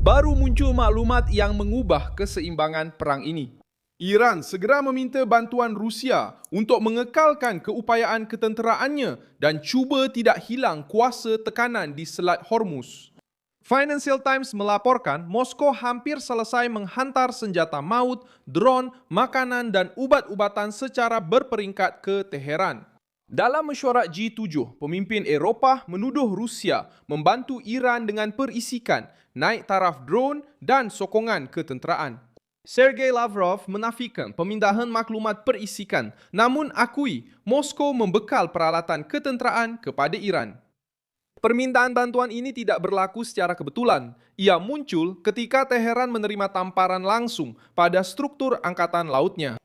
baru muncul maklumat yang mengubah keseimbangan perang ini. Iran segera meminta bantuan Rusia untuk mengekalkan keupayaan ketenteraannya dan cuba tidak hilang kuasa tekanan di Selat Hormuz. Financial Times melaporkan Moskow hampir selesai menghantar senjata maut, drone, makanan dan ubat-ubatan secara berperingkat ke Teheran. Dalam mesyuarat G7, pemimpin Eropah menuduh Rusia membantu Iran dengan perisikan, naik taraf drone dan sokongan ketenteraan. Sergei Lavrov menafikan pemindahan maklumat perisikan, namun akui Moskow membekal peralatan ketenteraan kepada Iran. Permintaan bantuan ini tidak berlaku secara kebetulan. Ia muncul ketika Teheran menerima tamparan langsung pada struktur angkatan lautnya.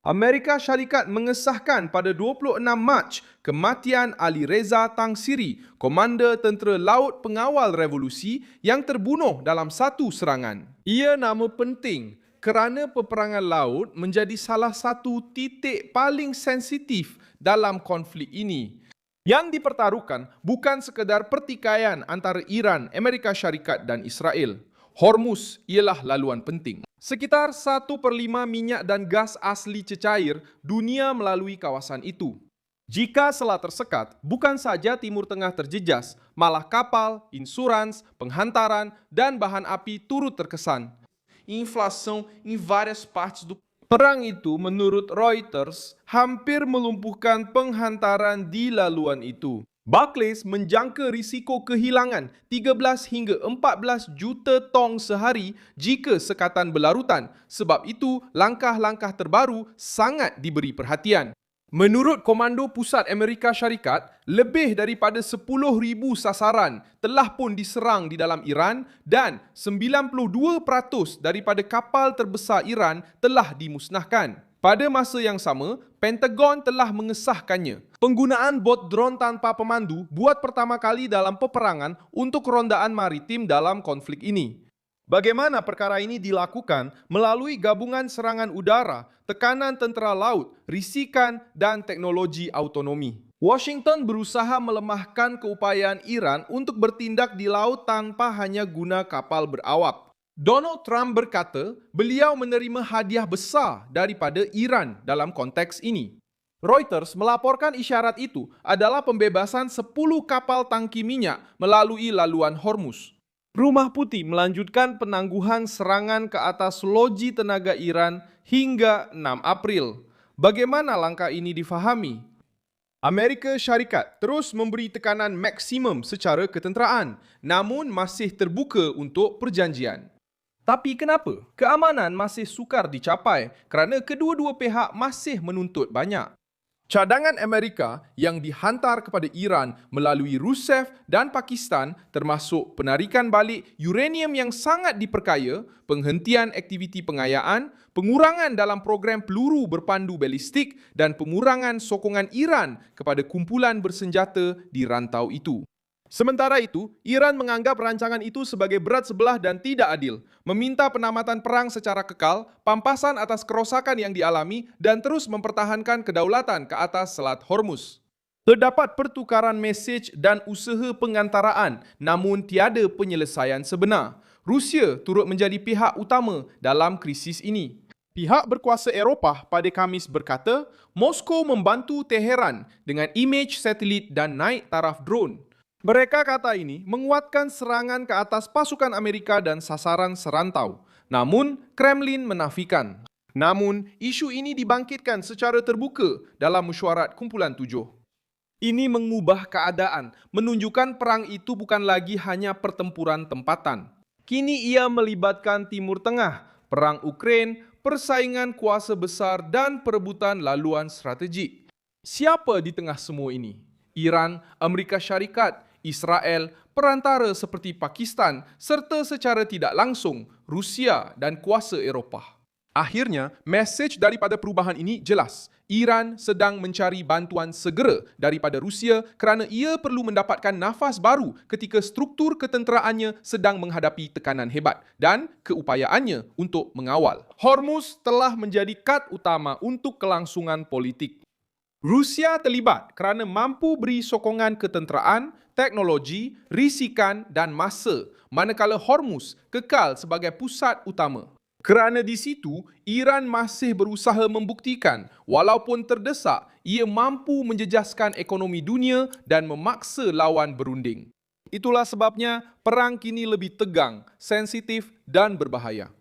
Amerika Syarikat mengesahkan pada 26 Mac kematian Ali Reza Tangsiri, Komander Tentera Laut Pengawal Revolusi yang terbunuh dalam satu serangan. Ia nama penting kerana peperangan laut menjadi salah satu titik paling sensitif dalam konflik ini. Yang dipertaruhkan bukan sekadar pertikaian antara Iran, Amerika Syarikat dan Israel. Hormuz ialah laluan penting. Sekitar 1/5 minyak dan gas asli cecair dunia melalui kawasan itu. Jika selat tersekat, bukan saja Timur Tengah terjejas, malah kapal, insurans, penghantaran dan bahan api turut terkesan. Inflação em várias partes do perang itu menurut Reuters hampir melumpuhkan penghantaran di laluan itu. Barclays menjangka risiko kehilangan 13 hingga 14 juta tong sehari jika sekatan berlarutan. Sebab itu, langkah-langkah terbaru sangat diberi perhatian. Menurut Komando Pusat Amerika Syarikat, lebih daripada 10,000 sasaran telah pun diserang di dalam Iran dan 92% daripada kapal terbesar Iran telah dimusnahkan. Pada masa yang sama, Pentagon telah mengesahkannya. Penggunaan bot drone tanpa pemandu buat pertama kali dalam peperangan untuk rondaan maritim dalam konflik ini. Bagaimana perkara ini dilakukan melalui gabungan serangan udara, tekanan tentera laut, risikan dan teknologi autonomi. Washington berusaha melemahkan keupayaan Iran untuk bertindak di laut tanpa hanya guna kapal berawap. Donald Trump berkata beliau menerima hadiah besar daripada Iran dalam konteks ini. Reuters melaporkan isyarat itu adalah pembebasan 10 kapal tangki minyak melalui laluan Hormuz. Rumah Putih melanjutkan penangguhan serangan ke atas loji tenaga Iran hingga 6 April. Bagaimana langkah ini difahami? Amerika Syarikat terus memberi tekanan maksimum secara ketenteraan, namun masih terbuka untuk perjanjian. Tapi kenapa? Keamanan masih sukar dicapai kerana kedua-dua pihak masih menuntut banyak. Cadangan Amerika yang dihantar kepada Iran melalui Rusef dan Pakistan termasuk penarikan balik uranium yang sangat diperkaya, penghentian aktiviti pengayaan, pengurangan dalam program peluru berpandu balistik dan pengurangan sokongan Iran kepada kumpulan bersenjata di rantau itu. Sementara itu, Iran menganggap rancangan itu sebagai berat sebelah dan tidak adil, meminta penamatan perang secara kekal, pampasan atas kerosakan yang dialami, dan terus mempertahankan kedaulatan ke atas Selat Hormuz. Terdapat pertukaran mesej dan usaha pengantaraan, namun tiada penyelesaian sebenar. Rusia turut menjadi pihak utama dalam krisis ini. Pihak berkuasa Eropah pada Khamis berkata, Moskow membantu Teheran dengan imej satelit dan naik taraf drone. Mereka kata ini menguatkan serangan ke atas pasukan Amerika dan sasaran serantau. Namun, Kremlin menafikan. Namun, isu ini dibangkitkan secara terbuka dalam mesyuarat Kumpulan 7. Ini mengubah keadaan, menunjukkan perang itu bukan lagi hanya pertempuran tempatan. Kini ia melibatkan Timur Tengah, perang Ukraine, persaingan kuasa besar dan perebutan laluan strategik. Siapa di tengah semua ini? Iran, Amerika Syarikat, Israel, perantara seperti Pakistan serta secara tidak langsung Rusia dan kuasa Eropah. Akhirnya, mesej daripada perubahan ini jelas. Iran sedang mencari bantuan segera daripada Rusia kerana ia perlu mendapatkan nafas baru ketika struktur ketenteraannya sedang menghadapi tekanan hebat dan keupayaannya untuk mengawal. Hormuz telah menjadi kad utama untuk kelangsungan politik. Rusia terlibat kerana mampu beri sokongan ketenteraan, teknologi, risikan dan masa, manakala Hormuz kekal sebagai pusat utama. Kerana di situ, Iran masih berusaha membuktikan walaupun terdesak, ia mampu menjejaskan ekonomi dunia dan memaksa lawan berunding. Itulah sebabnya perang kini lebih tegang, sensitif dan berbahaya.